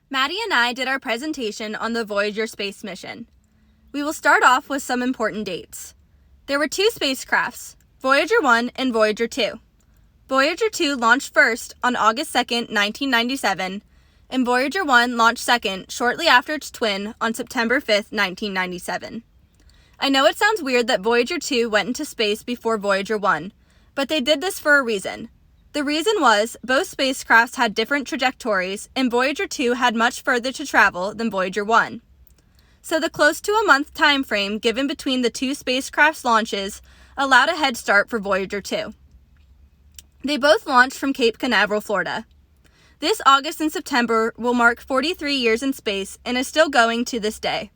Maddy and I did our presentation on the Voyager space mission. We will start off with some important dates. There were two spacecrafts, Voyager 1 and Voyager 2. Voyager 2 launched first on August 2, 1997, and Voyager 1 launched second shortly after its twin on September 5, 1997. I know it sounds weird that Voyager 2 went into space before Voyager 1, but they did this for a reason. The reason was both spacecrafts had different trajectories, and Voyager 2 had much further to travel than Voyager 1. So the close to a month time frame given between the two spacecrafts' launches allowed a head start for Voyager 2. They both launched from Cape Canaveral, Florida. This August and September will mark 43 years in space and is still going to this day.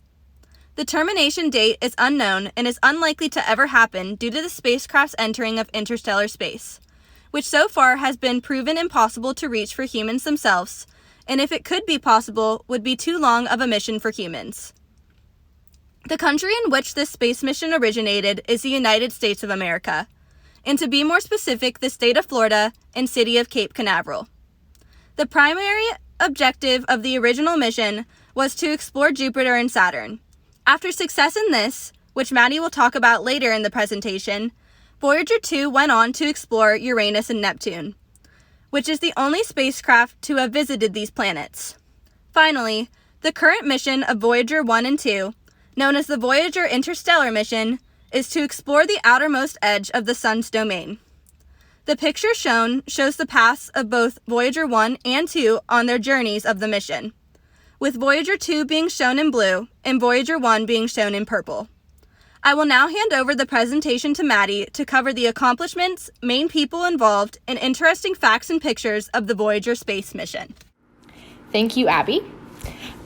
The termination date is unknown and is unlikely to ever happen due to the spacecraft's entering of interstellar space, which so far has been proven impossible to reach for humans themselves, and if it could be possible, would be too long of a mission for humans. The country in which this space mission originated is the United States of America, and to be more specific, the state of Florida and city of Cape Canaveral. The primary objective of the original mission was to explore Jupiter and Saturn. After success in this, which Maddy will talk about later in the presentation, Voyager 2 went on to explore Uranus and Neptune, which is the only spacecraft to have visited these planets. Finally, the current mission of Voyager 1 and 2, known as the Voyager Interstellar Mission, is to explore the outermost edge of the Sun's domain. The picture shown shows the paths of both Voyager 1 and 2 on their journeys of the mission, with Voyager 2 being shown in blue and Voyager 1 being shown in purple. I will now hand over the presentation to Maddy to cover the accomplishments, main people involved, and interesting facts and pictures of the Voyager space mission. Thank you, Abbey.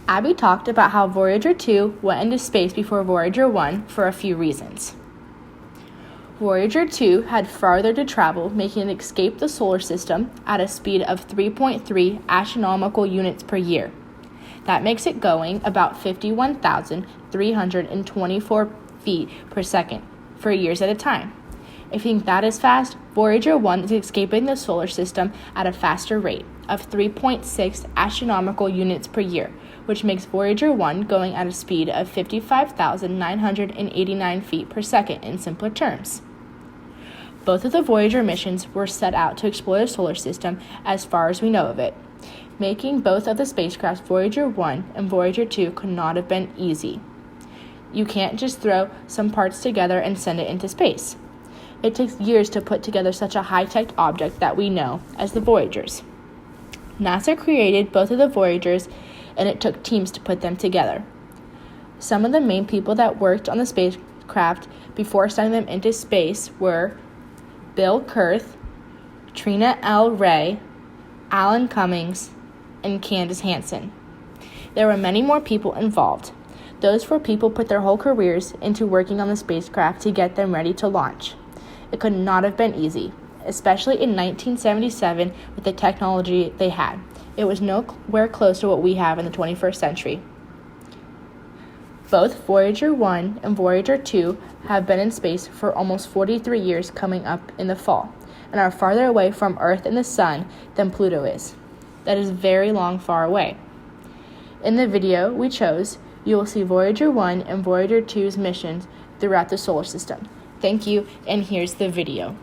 Abbey talked about how Voyager 2 went into space before Voyager 1 for a few reasons. Voyager 2 had farther to travel, making it escape the solar system at a speed of 3.3 astronomical units per year. That makes it going about 51,324 feet per second for years at a time. If you think that is fast, Voyager 1 is escaping the solar system at a faster rate of 3.6 astronomical units per year, which makes Voyager 1 going at a speed of 55,989 feet per second in simpler terms. Both of the Voyager missions were set out to explore the solar system as far as we know of it. Making both of the spacecrafts Voyager 1 and Voyager 2 could not have been easy. You can't just throw some parts together and send it into space. It takes years to put together such a high-tech object that we know as the Voyagers. NASA created both of the Voyagers, and it took teams to put them together. Some of the main people that worked on the spacecraft before sending them into space were Bill Kurth, Trina L. Ray, Alan Cummings, and Candace Hansen. There were many more people involved. Those four people put their whole careers into working on the spacecraft to get them ready to launch. It could not have been easy, especially in 1977 with the technology they had. It was nowhere close to what we have in the 21st century. Both Voyager 1 and Voyager 2 have been in space for almost 43 years coming up in the fall, and are farther away from Earth and the Sun than Pluto is. That is very long far away. In the video we chose, you will see Voyager 1 and Voyager 2's missions throughout the solar system. Thank you, and here's the video.